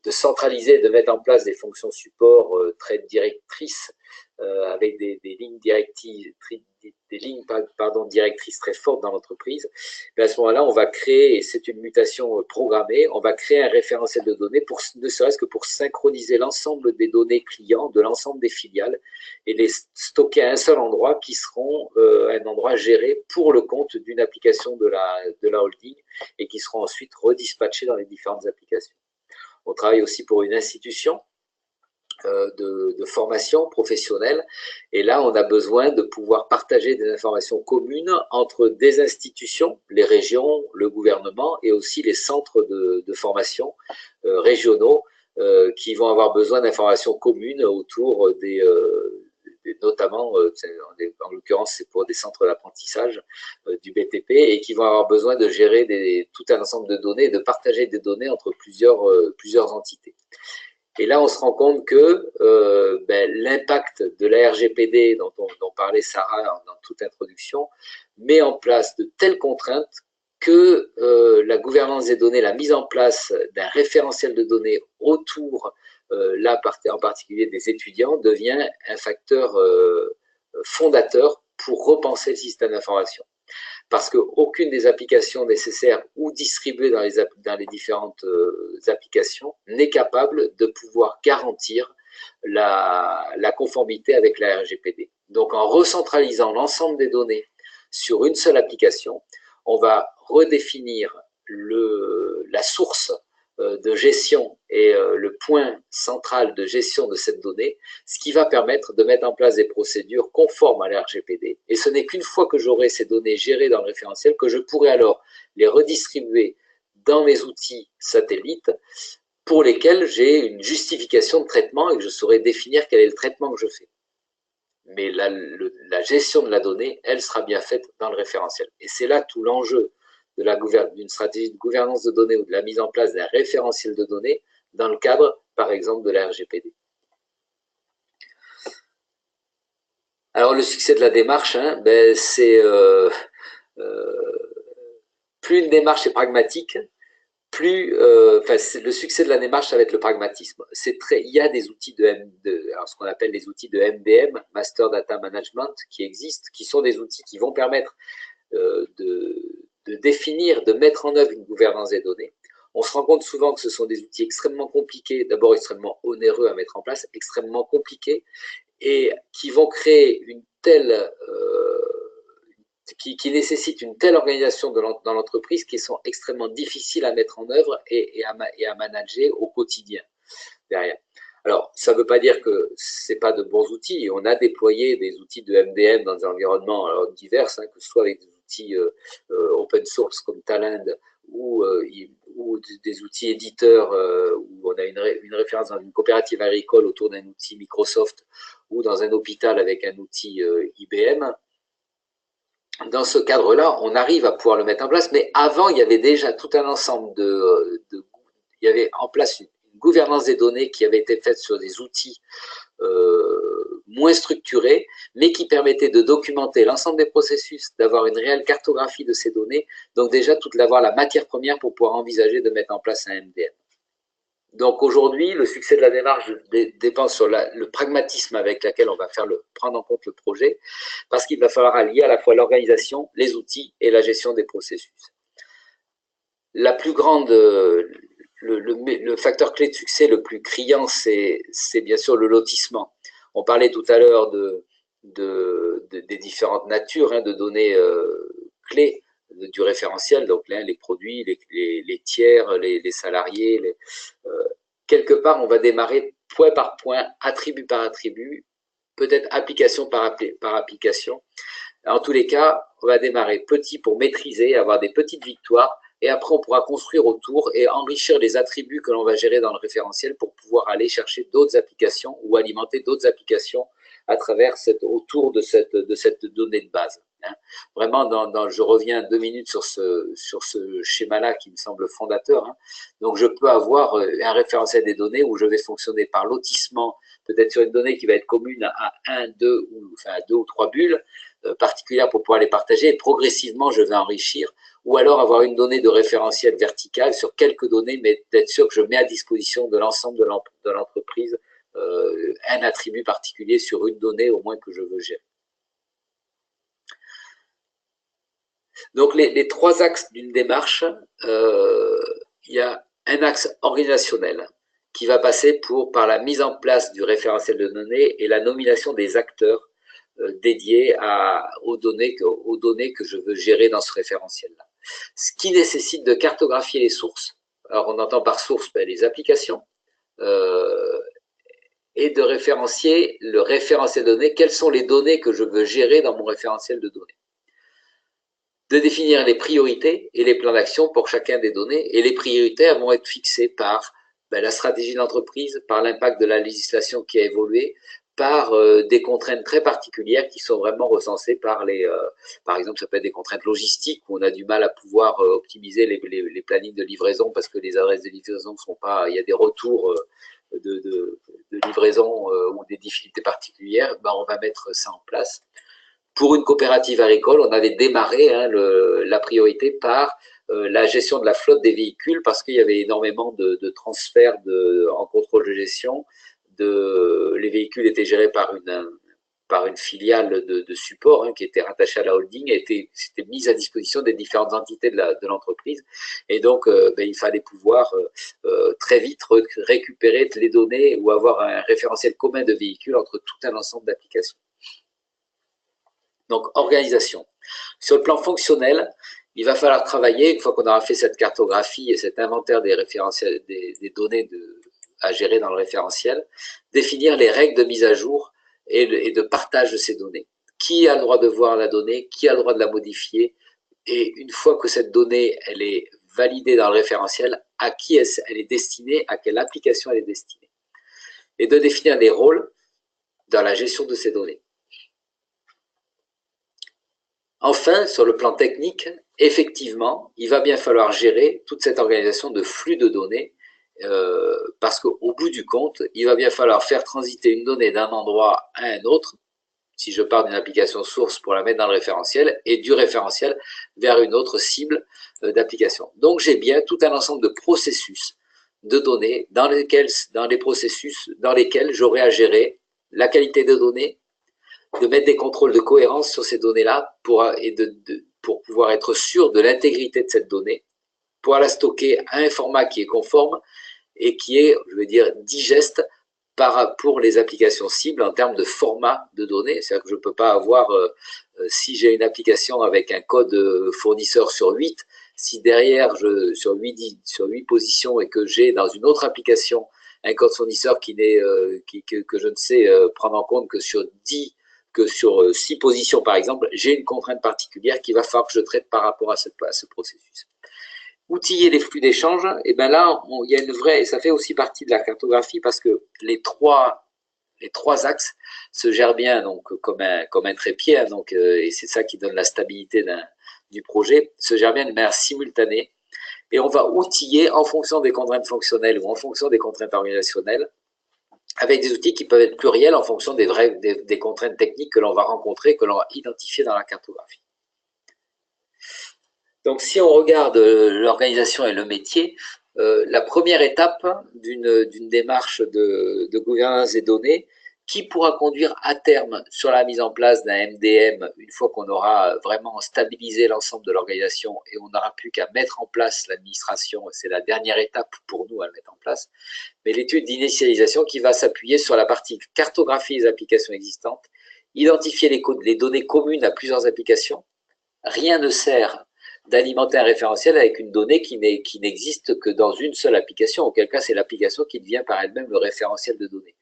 centraliser, de mettre en place des fonctions support très directrices avec des lignes directrices très fortes dans l'entreprise. Mais à ce moment-là, on va créer, et c'est une mutation programmée, on va créer un référentiel de données, ne serait-ce que pour synchroniser l'ensemble des données clients de l'ensemble des filiales et les stocker à un seul endroit qui seront un endroit géré pour le compte d'une application de la holding et qui seront ensuite redispatchés dans les différentes applications. On travaille aussi pour une institution de formation professionnelle. Et là, on a besoin de pouvoir partager des informations communes entre des institutions, les régions, le gouvernement et aussi les centres de formation régionaux qui vont avoir besoin d'informations communes autour notamment, en l'occurrence, c'est pour des centres d'apprentissage du BTP et qui vont avoir besoin de gérer tout un ensemble de données et de partager des données entre plusieurs entités. Et là, on se rend compte que l'impact de la RGPD, dont parlait Sarah dans toute introduction, met en place de telles contraintes que la gouvernance des données, la mise en place d'un référentiel de données autour, en particulier des étudiants, devient un facteur fondateur pour repenser le système d'information. Parce qu'aucune des applications nécessaires ou distribuées dans les différentes applications n'est capable de pouvoir garantir la conformité avec la RGPD. Donc, en recentralisant l'ensemble des données sur une seule application, on va redéfinir la source de gestion et le point central de gestion de cette donnée, ce qui va permettre de mettre en place des procédures conformes à l'RGPD. Et ce n'est qu'une fois que j'aurai ces données gérées dans le référentiel que je pourrai alors les redistribuer dans mes outils satellites pour lesquels j'ai une justification de traitement et que je saurai définir quel est le traitement que je fais. Mais la gestion de la donnée, elle sera bien faite dans le référentiel. Et c'est là tout l'enjeu d'une stratégie de gouvernance de données ou de la mise en place d'un référentiel de données dans le cadre, par exemple, de la RGPD. Alors, le succès de la démarche, c'est plus une démarche est pragmatique, plus le succès de la démarche, ça va être le pragmatisme. Il y a des outils alors ce qu'on appelle les outils de MDM, Master Data Management, qui existent, qui sont des outils qui vont permettre de définir, de mettre en œuvre une gouvernance des données. On se rend compte souvent que ce sont des outils extrêmement compliqués, d'abord extrêmement onéreux à mettre en place, extrêmement compliqués, et qui vont créer une telle qui nécessitent une telle organisation dans l'entreprise qui sont extrêmement difficiles à mettre en œuvre et à manager au quotidien derrière. Alors, ça ne veut pas dire que ce n'est pas de bons outils. On a déployé des outils de MDM dans des environnements divers, que ce soit avec des outils open source comme Talend ou des outils éditeurs où on a une référence dans une coopérative agricole autour d'un outil Microsoft ou dans un hôpital avec un outil IBM. Dans ce cadre-là, on arrive à pouvoir le mettre en place, mais avant, il y avait déjà tout un ensemble il y avait en place une gouvernance des données qui avait été faite sur des outils moins structurés, mais qui permettaient de documenter l'ensemble des processus, d'avoir une réelle cartographie de ces données, donc déjà d'avoir la matière première pour pouvoir envisager de mettre en place un MDM. Donc aujourd'hui, le succès de la démarche dépend sur le pragmatisme avec lequel on va prendre en compte le projet, parce qu'il va falloir allier à la fois l'organisation, les outils et la gestion des processus. La plus grande, le facteur clé de succès le plus criant, c'est bien sûr le lotissement. On parlait tout à l'heure des différentes natures de données clés du référentiel, donc là, les produits, les tiers, les salariés. Quelque part, on va démarrer point par point, attribut par attribut, peut-être application par application. En tous les cas, on va démarrer petit pour maîtriser, avoir des petites victoires, et après on pourra construire autour et enrichir les attributs que l'on va gérer dans le référentiel pour pouvoir aller chercher d'autres applications ou alimenter d'autres applications à travers autour de cette donnée de base. Vraiment, je reviens 2 minutes sur ce schéma-là qui me semble fondateur. Donc, je peux avoir un référentiel des données où je vais fonctionner par lotissement, peut-être sur une donnée qui va être commune à 2 ou 3 bulles particulières pour pouvoir les partager, et progressivement, je vais enrichir, ou alors avoir une donnée de référentiel vertical sur quelques données, mais d'être sûr que je mets à disposition de l'ensemble de l'entreprise un attribut particulier sur une donnée au moins que je veux gérer. Donc, les 3 axes d'une démarche, il y a un axe organisationnel qui va passer par la mise en place du référentiel de données et la nomination des acteurs dédiés aux données que je veux gérer dans ce référentiel-là. Ce qui nécessite de cartographier les sources. Alors, on entend par source les applications et de référencier le référentiel de données. Quelles sont les données que je veux gérer dans mon référentiel de données? De définir les priorités et les plans d'action pour chacun des données. Et les priorités vont être fixées par la stratégie de l'entreprise, par l'impact de la législation qui a évolué, par des contraintes très particulières qui sont vraiment recensées par par exemple, ça peut être des contraintes logistiques où on a du mal à pouvoir optimiser les plannings de livraison parce que les adresses de livraison ne sont pas, il y a des retours de livraison ou des difficultés particulières, on va mettre ça en place. Pour une coopérative agricole, on avait démarré la priorité par la gestion de la flotte des véhicules parce qu'il y avait énormément de transferts en contrôle de gestion. Les véhicules étaient gérés par une filiale de support qui était rattachée à la holding et c'était mise à disposition des différentes entités de l'entreprise. Et donc, il fallait pouvoir très vite récupérer les données ou avoir un référentiel commun de véhicules entre tout un ensemble d'applications. Donc, organisation. Sur le plan fonctionnel, il va falloir travailler, une fois qu'on aura fait cette cartographie et cet inventaire des référentiels, des données à gérer dans le référentiel, définir les règles de mise à jour et de partage de ces données. Qui a le droit de voir la donnée, qui a le droit de la modifier, et une fois que cette donnée elle est validée dans le référentiel, à qui elle est destinée, à quelle application elle est destinée. Et de définir les rôles dans la gestion de ces données. Enfin, sur le plan technique, effectivement, il va bien falloir gérer toute cette organisation de flux de données parce qu'au bout du compte, il va bien falloir faire transiter une donnée d'un endroit à un autre, si je pars d'une application source pour la mettre dans le référentiel, et du référentiel vers une autre cible d'application. Donc j'ai bien tout un ensemble de processus de données dans les processus dans lesquels j'aurai à la qualité de données, de mettre des contrôles de cohérence sur ces données-là pour pouvoir être sûr de l'intégrité de cette donnée, pouvoir la stocker à un format qui est conforme et qui est, je veux dire, digeste pour les applications cibles en termes de format de données. C'est-à-dire que je ne peux pas avoir, si j'ai une application avec un code fournisseur sur 8, si derrière, sur 8 positions et que j'ai dans une autre application un code fournisseur que je ne sais prendre en compte que sur 6 positions par exemple, j'ai une contrainte particulière qu'il va falloir que je traite par rapport à ce processus. Outiller les flux d'échange, et bien là, il y a une vraie, et ça fait aussi partie de la cartographie parce que les trois axes se gèrent bien donc comme un trépied, hein, donc, et c'est ça qui donne la stabilité du projet, se gèrent bien de manière simultanée. Et on va outiller en fonction des contraintes fonctionnelles ou en fonction des contraintes organisationnelles, avec des outils qui peuvent être pluriels en fonction des contraintes techniques que l'on va rencontrer, que l'on va identifier dans la cartographie. Donc, si on regarde l'organisation et le métier, la première étape d'une démarche de gouvernance des données qui pourra conduire à terme sur la mise en place d'un MDM une fois qu'on aura vraiment stabilisé l'ensemble de l'organisation et on n'aura plus qu'à mettre en place l'administration, c'est la dernière étape pour nous à le mettre en place, mais l'étude d'initialisation qui va s'appuyer sur la partie cartographie des applications existantes, identifier les données communes à plusieurs applications. Rien ne sert d'alimenter un référentiel avec une donnée qui n'existe que dans une seule application, auquel cas c'est l'application qui devient par elle-même le référentiel de données.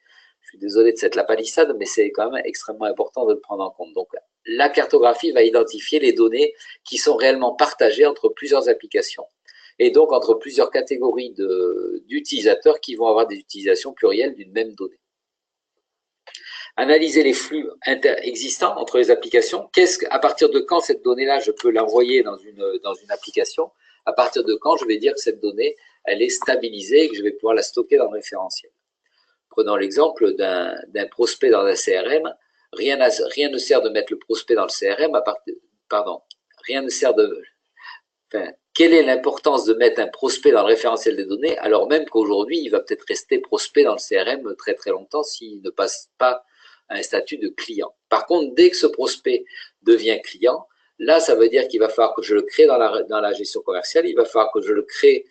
Je suis désolé de cette lapalissade, mais c'est quand même extrêmement important de le prendre en compte. Donc, la cartographie va identifier les données qui sont réellement partagées entre plusieurs applications et donc entre plusieurs catégories d'utilisateurs qui vont avoir des utilisations plurielles d'une même donnée. Analyser les flux existants entre les applications. À partir de quand cette donnée-là, je peux l'envoyer dans une application? À partir de quand je vais dire que cette donnée, elle est stabilisée et que je vais pouvoir la stocker dans le référentiel? Prenons l'exemple d'un prospect dans un CRM. Rien ne sert de mettre le prospect dans le CRM rien ne sert de... quelle est l'importance de mettre un prospect dans le référentiel des données alors même qu'aujourd'hui, il va peut-être rester prospect dans le CRM très très longtemps s'il ne passe pas un statut de client. Par contre, dès que ce prospect devient client, là, ça veut dire qu'il va falloir que je le crée dans la gestion commerciale, il va falloir que je le crée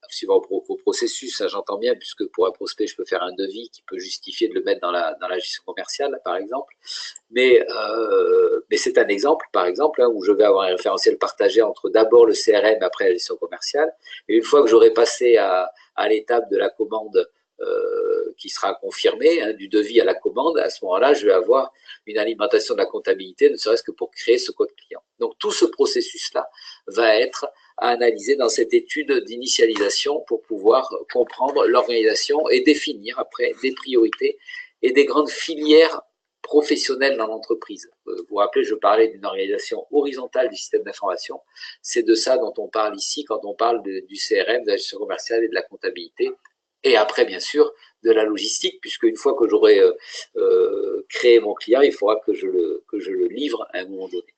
suivant au processus, ça j'entends bien, puisque pour un prospect, je peux faire un devis qui peut justifier de le mettre dans la gestion commerciale, par exemple. Mais c'est un exemple, par exemple, où je vais avoir un référentiel partagé entre d'abord le CRM, après la gestion commerciale. Et une fois que j'aurai passé à l'étape de la commande qui sera confirmée, du devis à la commande, à ce moment-là, je vais avoir une alimentation de la comptabilité, ne serait-ce que pour créer ce code client. Donc tout ce processus-là va être à analyser dans cette étude d'initialisation pour pouvoir comprendre l'organisation et définir après des priorités et des grandes filières professionnelles dans l'entreprise. Vous vous rappelez, je parlais d'une organisation horizontale du système d'information. C'est de ça dont on parle ici quand on parle du CRM, de la gestion commerciale et de la comptabilité. Et après, bien sûr, de la logistique, puisque une fois que j'aurai créé mon client, il faudra que je le livre à un moment donné.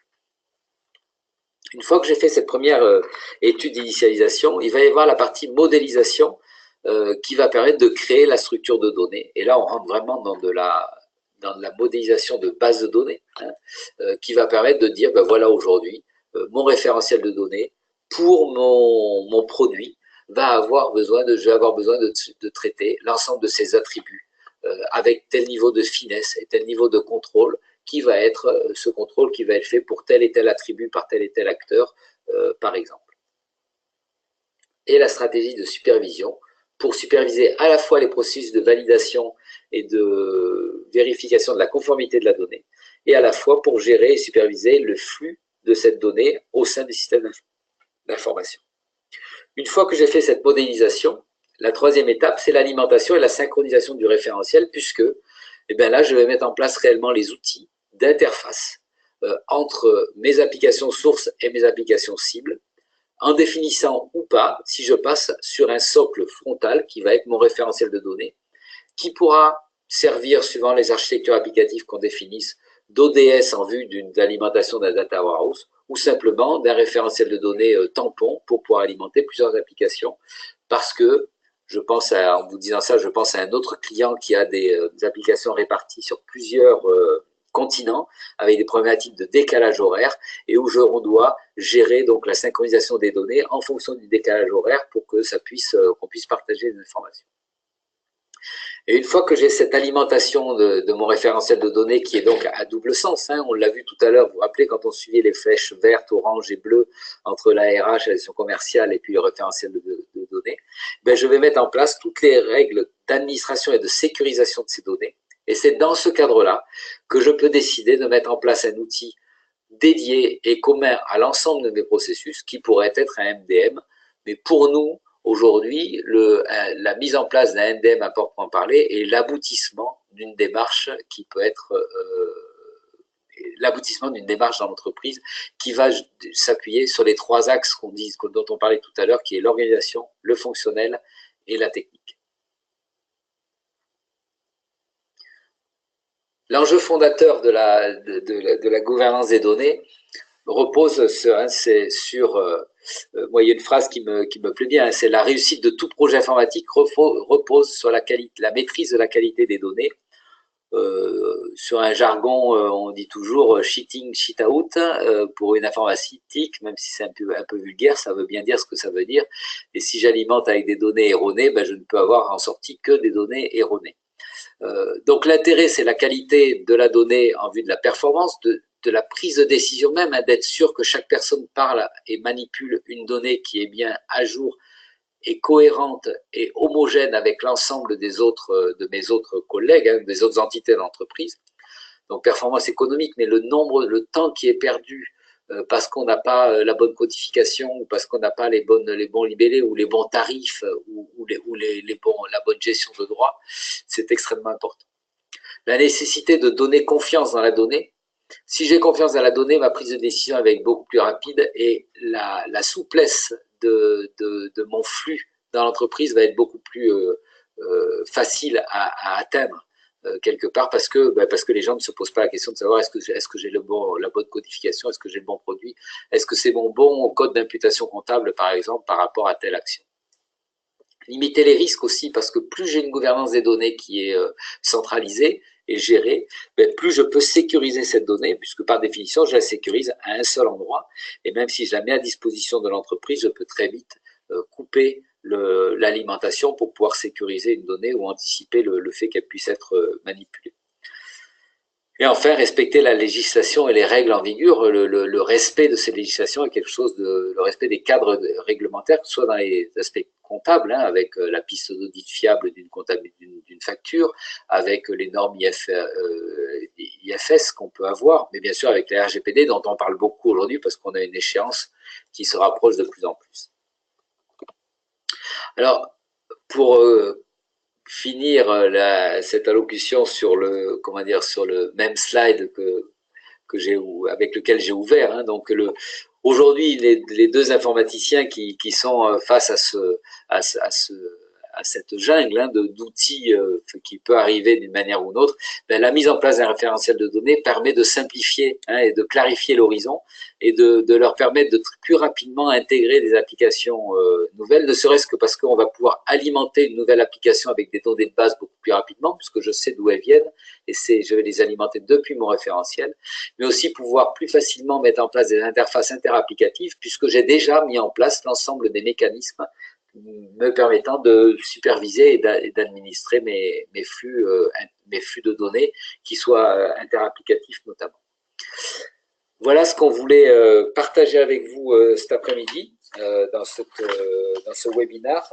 Une fois que j'ai fait cette première étude d'initialisation, il va y avoir la partie modélisation qui va permettre de créer la structure de données. Et là, on rentre vraiment dans de la modélisation de base de données, qui va permettre de dire, ben voilà, aujourd'hui, mon référentiel de données pour mon produit je vais avoir besoin de traiter l'ensemble de ces attributs avec tel niveau de finesse et tel niveau de contrôle qui va être ce contrôle qui va être fait pour tel et tel attribut par tel et tel acteur, par exemple. Et la stratégie de supervision pour superviser à la fois les processus de validation et de vérification de la conformité de la donnée, et à la fois pour gérer et superviser le flux de cette donnée au sein des systèmes d'information. Une fois que j'ai fait cette modélisation, la troisième étape, c'est l'alimentation et la synchronisation du référentiel, puisque là, je vais mettre en place réellement les outils d'interface entre mes applications sources et mes applications cibles, en définissant ou pas si je passe sur un socle frontal qui va être mon référentiel de données, qui pourra servir, suivant les architectures applicatives qu'on définisse, d'ODS en vue d'une alimentation d'un data warehouse, ou simplement d'un référentiel de données tampon pour pouvoir alimenter plusieurs applications, parce que je pense en vous disant ça, je pense à un autre client qui a des applications réparties sur plusieurs continents, avec des problématiques de décalage horaire, et où on doit gérer donc la synchronisation des données en fonction du décalage horaire pour que qu'on puisse partager des informations. Et une fois que j'ai cette alimentation de mon référentiel de données qui est donc à double sens, on l'a vu tout à l'heure, vous vous rappelez quand on suivait les flèches vertes, oranges et bleues entre l'ARH, la gestion commerciale et puis le référentiel de données, je vais mettre en place toutes les règles d'administration et de sécurisation de ces données. Et c'est dans ce cadre-là que je peux décider de mettre en place un outil dédié et commun à l'ensemble de mes processus qui pourrait être un MDM. Mais pour nous, aujourd'hui, la mise en place d'un MDM à proprement parler est l'aboutissement d'une démarche qui peut être l'aboutissement d'une démarche dans l'entreprise qui va s'appuyer sur les trois axes dont on parlait tout à l'heure, qui est l'organisation, le fonctionnel et la technique. L'enjeu fondateur de la gouvernance des données repose sur moi, il y a une phrase qui me plaît bien, c'est la réussite de tout projet informatique repose sur la maîtrise de la qualité des données. Sur un jargon, on dit toujours cheat in, cheat out pour une informatique, même si c'est un peu vulgaire, ça veut bien dire ce que ça veut dire. Et si j'alimente avec des données erronées, je ne peux avoir en sortie que des données erronées. Donc l'intérêt, c'est la qualité de la donnée en vue de la performance, de la prise de décision même, d'être sûr que chaque personne parle et manipule une donnée qui est bien à jour et cohérente et homogène avec l'ensemble de mes autres collègues, des autres entités d'entreprise. Donc performance économique, mais le temps qui est perdu parce qu'on n'a pas la bonne codification ou parce qu'on n'a pas les bons libellés ou les bons tarifs ou la bonne gestion de droit, c'est extrêmement important. La nécessité de donner confiance dans la donnée. Si j'ai confiance dans la donnée, ma prise de décision va être beaucoup plus rapide et la souplesse de mon flux dans l'entreprise va être beaucoup plus facile à atteindre quelque part parce que les gens ne se posent pas la question de savoir est-ce que j'ai la bonne codification, est-ce que j'ai le bon produit, est-ce que c'est mon bon code d'imputation comptable par exemple par rapport à telle action. Limiter les risques aussi parce que plus j'ai une gouvernance des données qui est centralisée et gérée, plus je peux sécuriser cette donnée puisque par définition je la sécurise à un seul endroit et même si je la mets à disposition de l'entreprise, je peux très vite couper l'alimentation pour pouvoir sécuriser une donnée ou anticiper le fait qu'elle puisse être manipulée. Et enfin, respecter la législation et les règles en vigueur, le respect de ces législations est quelque chose le respect des cadres réglementaires, que ce soit dans les aspects comptables, avec la piste d'audit fiable d'une facture, avec les normes IFS qu'on peut avoir, mais bien sûr avec la RGPD dont on parle beaucoup aujourd'hui parce qu'on a une échéance qui se rapproche de plus en plus. Alors, pour finir cette allocution sur le même slide avec lequel j'ai ouvert. Donc aujourd'hui, les deux informaticiens qui sont face à cette jungle d'outils qui peut arriver d'une manière ou d'une autre, la mise en place d'un référentiel de données permet de simplifier et de clarifier l'horizon et de leur permettre de plus rapidement intégrer des applications nouvelles, ne serait-ce que parce qu'on va pouvoir alimenter une nouvelle application avec des données de base beaucoup plus rapidement, puisque je sais d'où elles viennent, et je vais les alimenter depuis mon référentiel, mais aussi pouvoir plus facilement mettre en place des interfaces interapplicatives, puisque j'ai déjà mis en place l'ensemble des mécanismes me permettant de superviser et d'administrer mes flux de données qui soient interapplicatifs notamment. Voilà ce qu'on voulait partager avec vous cet après-midi dans ce webinaire.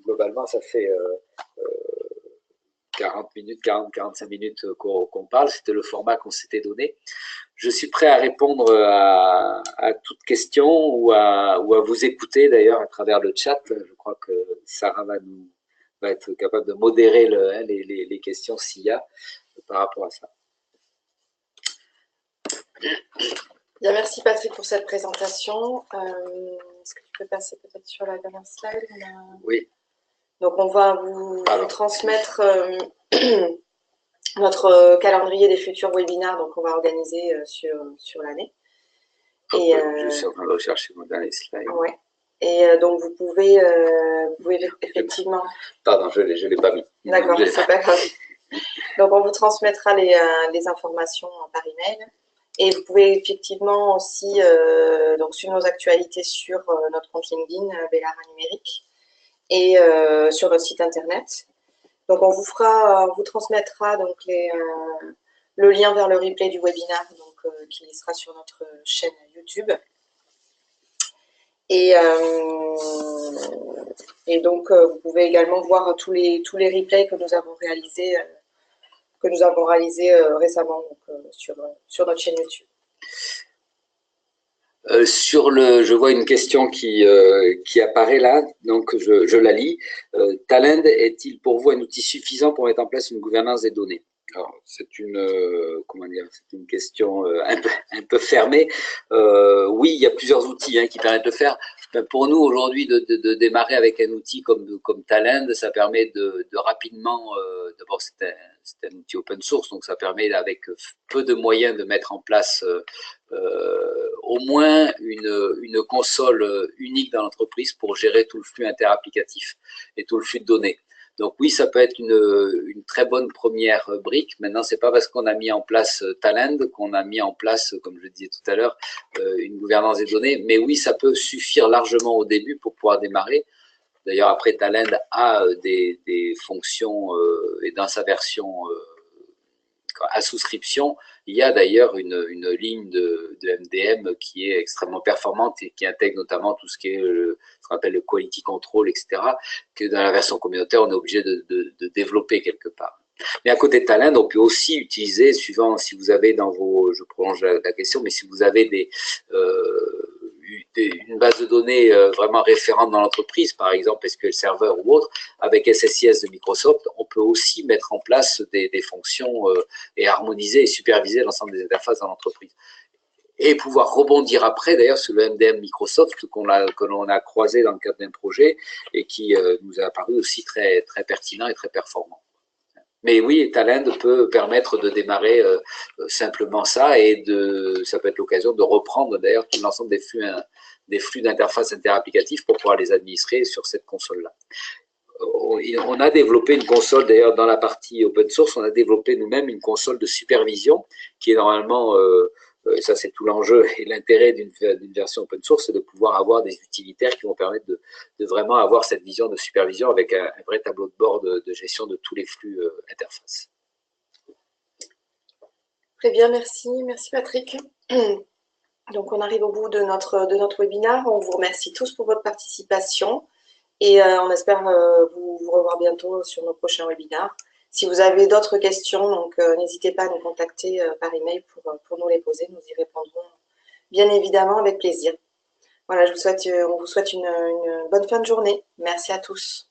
Globalement, ça fait 40-45 minutes qu'on parle. C'était le format qu'on s'était donné. Je suis prêt à répondre à toute question ou à vous écouter d'ailleurs à travers le chat. Je crois que Sarah va être capable de modérer les questions s'il y a par rapport à ça. Bien, merci Patrick pour cette présentation. Est-ce que tu peux passer peut-être sur la dernière slide? Oui. Donc on va vous transmettre notre calendrier des futurs webinaires donc on va organiser sur l'année. Je suis en train de rechercher mon dernier slide. Ouais. Et donc vous pouvez effectivement. Pardon, je l'ai pas mis. D'accord, c'est pas grave. Donc on vous transmettra les informations par email. Et vous pouvez effectivement aussi donc suivre nos actualités sur notre compte LinkedIn, Bellara Numérique, et sur notre site internet. Donc on vous transmettra donc le lien vers le replay du webinaire donc, qui sera sur notre chaîne YouTube. Et donc vous pouvez également voir tous les replays que nous avons réalisés récemment donc, sur notre chaîne YouTube. Je vois une question qui apparaît là, donc je la lis. Talend est-il pour vous un outil suffisant pour mettre en place une gouvernance des données? Alors, c'est une question un peu fermée. Oui, il y a plusieurs outils qui permettent de le faire. Pour nous, aujourd'hui, de démarrer avec un outil comme Talend, ça permet de rapidement, d'abord c'est un outil open source, donc ça permet avec peu de moyens de mettre en place au moins une console unique dans l'entreprise pour gérer tout le flux interapplicatif et tout le flux de données. Donc oui, ça peut être une très bonne première brique. Maintenant, c'est pas parce qu'on a mis en place Talend qu'on a mis en place, comme je le disais tout à l'heure, une gouvernance des données. Mais oui, ça peut suffire largement au début pour pouvoir démarrer. D'ailleurs, après, Talend a des fonctions et dans sa version à souscription, il y a d'ailleurs une ligne de MDM qui est extrêmement performante et qui intègre notamment tout ce qui est ce qu'on appelle le quality control, etc., que dans la version communautaire, on est obligé de développer quelque part. Mais à côté de Talend, on peut aussi utiliser, suivant si vous avez dans vos, je prolonge la question, mais si vous avez une base de données vraiment référente dans l'entreprise, par exemple SQL Server ou autre, avec SSIS de Microsoft, on peut aussi mettre en place des fonctions et harmoniser et superviser l'ensemble des interfaces dans l'entreprise. Et pouvoir rebondir après, d'ailleurs, sur le MDM Microsoft que l'on a croisé dans le cadre d'un projet et qui nous a apparu aussi très, très pertinent et très performant. Mais oui, Talend peut permettre de démarrer simplement ça et ça peut être l'occasion de reprendre d'ailleurs tout l'ensemble des flux d'interfaces interapplicatifs pour pouvoir les administrer sur cette console-là. On a développé une console, d'ailleurs dans la partie open source, on a développé nous-mêmes une console de supervision qui est normalement, ça c'est tout l'enjeu et l'intérêt d'une version open source, c'est de pouvoir avoir des utilitaires qui vont permettre de vraiment avoir cette vision de supervision avec un vrai tableau de bord de gestion de tous les flux interfaces. Très bien, merci Patrick. Donc on arrive au bout de notre webinaire, on vous remercie tous pour votre participation. Et on espère vous revoir bientôt sur nos prochains webinaires. Si vous avez d'autres questions, donc n'hésitez pas à nous contacter par email pour nous les poser. Nous y répondrons bien évidemment avec plaisir. Voilà, on vous souhaite une bonne fin de journée. Merci à tous.